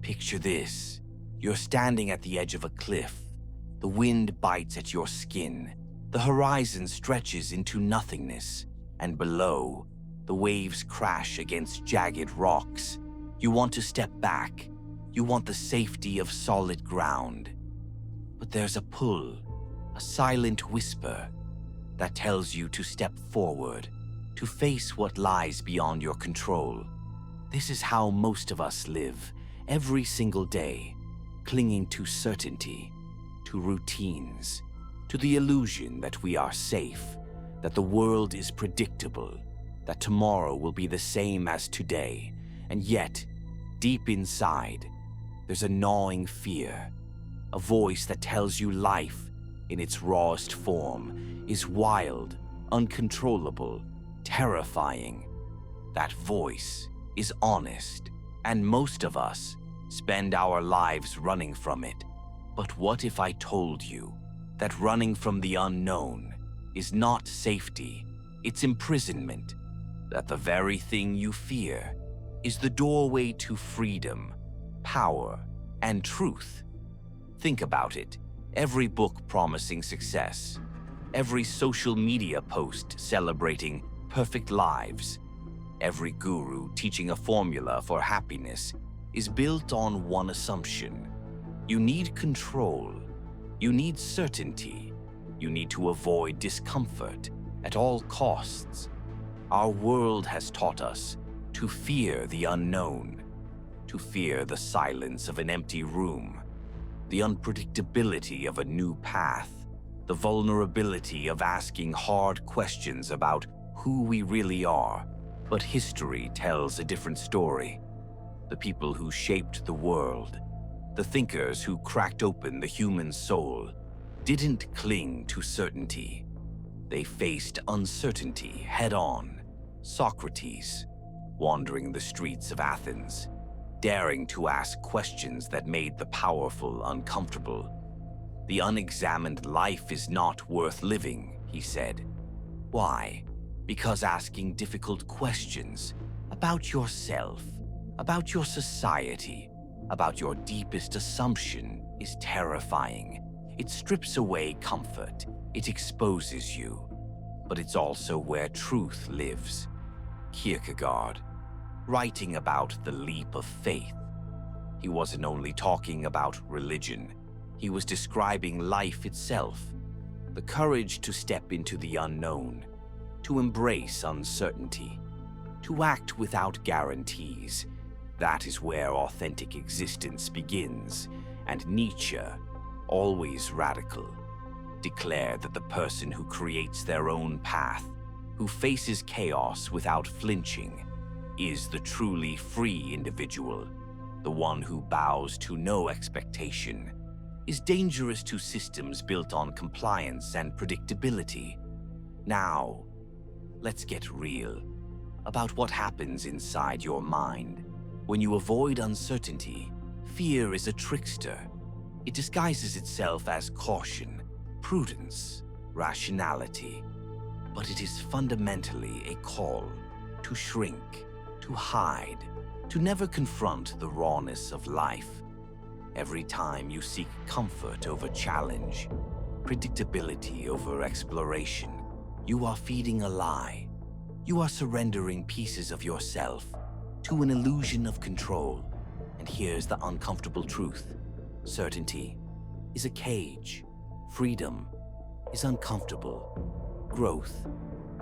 Picture this. You're standing at the edge of a cliff. The wind bites at your skin. The horizon stretches into nothingness, and below, the waves crash against jagged rocks. You want to step back. You want the safety of solid ground. But there's a pull, a silent whisper that tells you to step forward, to face what lies beyond your control. This is how most of us live, every single day, clinging to certainty, to routines, to the illusion that we are safe, that the world is predictable, that tomorrow will be the same as today. And yet, deep inside, there's a gnawing fear, a voice that tells you life, in its rawest form, is wild, uncontrollable, terrifying. That voice is honest, and most of us spend our lives running from it. But what if I told you that running from the unknown is not safety, it's imprisonment, that the very thing you fear is the doorway to freedom, power, and truth? Think about it. Every book promising success, every social media post celebrating perfect lives, every guru teaching a formula for happiness is built on one assumption. You need control. You need certainty. You need to avoid discomfort at all costs. Our world has taught us to fear the unknown, to fear the silence of an empty room, the unpredictability of a new path, the vulnerability of asking hard questions about who we really are. But history tells a different story. The people who shaped the world, the thinkers who cracked open the human soul, didn't cling to certainty. They faced uncertainty head-on. Socrates, wandering the streets of Athens, daring to ask questions that made the powerful uncomfortable. The unexamined life is not worth living, he said. Why? Because asking difficult questions about yourself, about your society, about your deepest assumption is terrifying. It strips away comfort. It exposes you. But it's also where truth lives. Kierkegaard, writing about the leap of faith. He wasn't only talking about religion. He was describing life itself. The courage to step into the unknown, to embrace uncertainty, to act without guarantees. That is where authentic existence begins. And Nietzsche, always radical, declared that the person who creates their own path, who faces chaos without flinching, is the truly free individual. The one who bows to no expectation is dangerous to systems built on compliance and predictability. Now, let's get real about what happens inside your mind. When you avoid uncertainty, fear is a trickster. It disguises itself as caution, prudence, rationality. But it is fundamentally a call to shrink, to hide, to never confront the rawness of life. Every time you seek comfort over challenge, predictability over exploration, you are feeding a lie. You are surrendering pieces of yourself to an illusion of control. And here's the uncomfortable truth. Certainty is a cage. Freedom is uncomfortable. Growth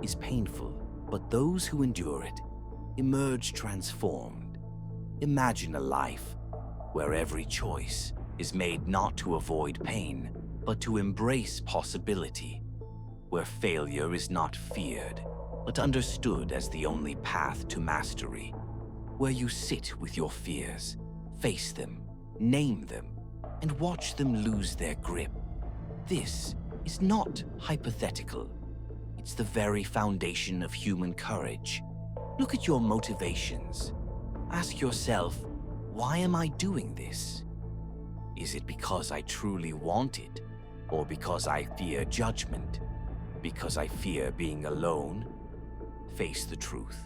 is painful, but those who endure it emerge transformed. Imagine a life where every choice is made not to avoid pain, but to embrace possibility, where failure is not feared, but understood as the only path to mastery, where you sit with your fears, face them, name them, and watch them lose their grip. This is not hypothetical. It's the very foundation of human courage. Look at your motivations. Ask yourself, why am I doing this? Is it because I truly want it? Or because I fear judgment? Because I fear being alone? Face the truth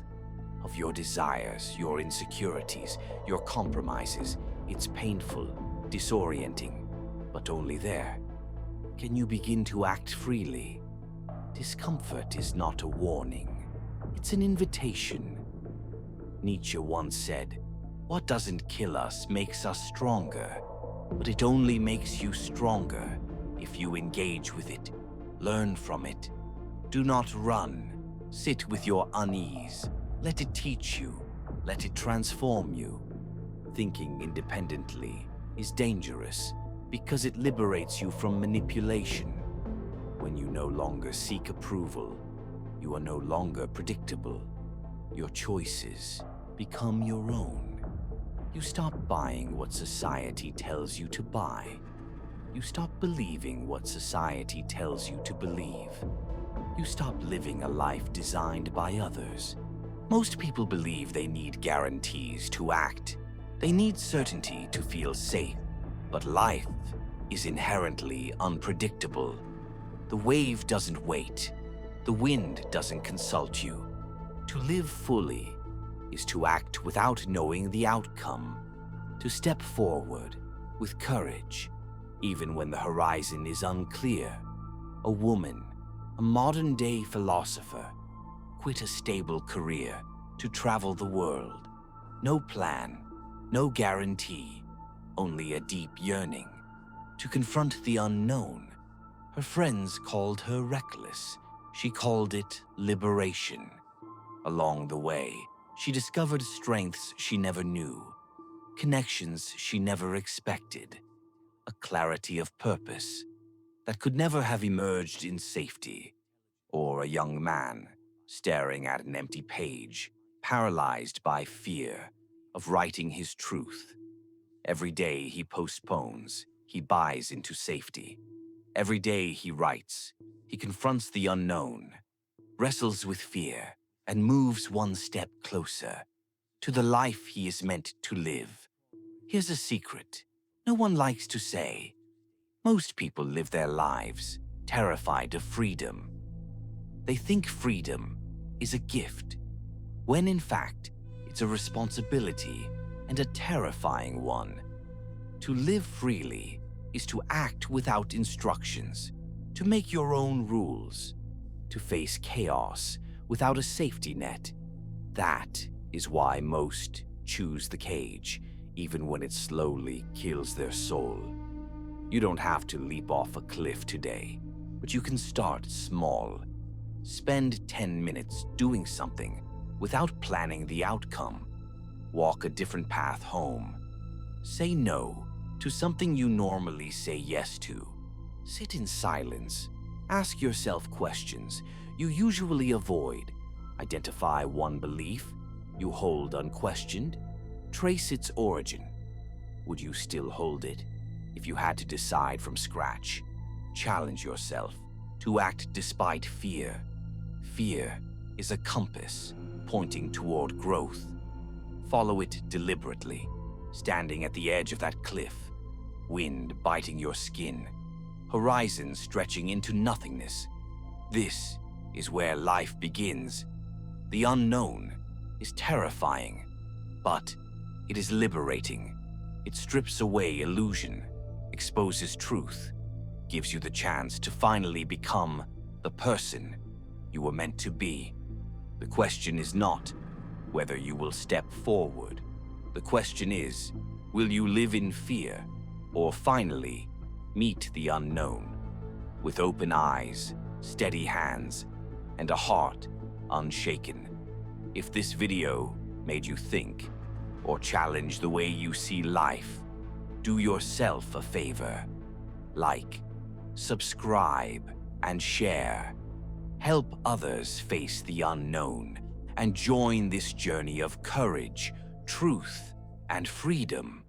of your desires, your insecurities, your compromises. It's painful, disorienting, but only there. Can you begin to act freely? Discomfort is not a warning. It's an invitation. Nietzsche once said, "What doesn't kill us makes us stronger, but it only makes you stronger if you engage with it, learn from it. Do not run. Sit with your unease. Let it teach you. Let it transform you." Thinking independently is dangerous because it liberates you from manipulation. When you no longer seek approval, you are no longer predictable. Your choices become your own. You stop buying what society tells you to buy. You stop believing what society tells you to believe. You stop living a life designed by others. Most people believe they need guarantees to act. They need certainty to feel safe. But life is inherently unpredictable. The wave doesn't wait. The wind doesn't consult you. To live fully is to act without knowing the outcome, to step forward with courage, even when the horizon is unclear. A woman, a modern-day philosopher, quit a stable career to travel the world. No plan, no guarantee, only a deep yearning to confront the unknown. Her friends called her reckless. She called it liberation. Along the way, she discovered strengths she never knew, connections she never expected, a clarity of purpose that could never have emerged in safety, or a young man staring at an empty page, paralyzed by fear of writing his truth. Every day he postpones, he buys into safety. Every day he writes, he confronts the unknown, wrestles with fear, and moves one step closer to the life he is meant to live. Here's a secret no one likes to say. Most people live their lives terrified of freedom. They think freedom is a gift, when in fact it's a responsibility and a terrifying one. To live freely is to act without instructions, to make your own rules, to face chaos without a safety net. That is why most choose the cage, even when it slowly kills their soul. You don't have to leap off a cliff today, but you can start small. Spend 10 minutes doing something without planning the outcome. Walk a different path home. Say no to something you normally say yes to. Sit in silence. Ask yourself questions you usually avoid. Identify one belief you hold unquestioned. Trace its origin. Would you still hold it if you had to decide from scratch? Challenge yourself to act despite fear. Fear is a compass pointing toward growth. Follow it deliberately, standing at the edge of that cliff, wind biting your skin, horizon stretching into nothingness. This is where life begins. The unknown is terrifying, but it is liberating. It strips away illusion, exposes truth, gives you the chance to finally become the person you were meant to be. The question is not whether you will step forward. The question is, will you live in fear or finally meet the unknown with open eyes, steady hands, and a heart unshaken? If this video made you think or challenge the way you see life, do yourself a favor. Like, subscribe, and share. Help others face the unknown and join this journey of courage, truth, and freedom.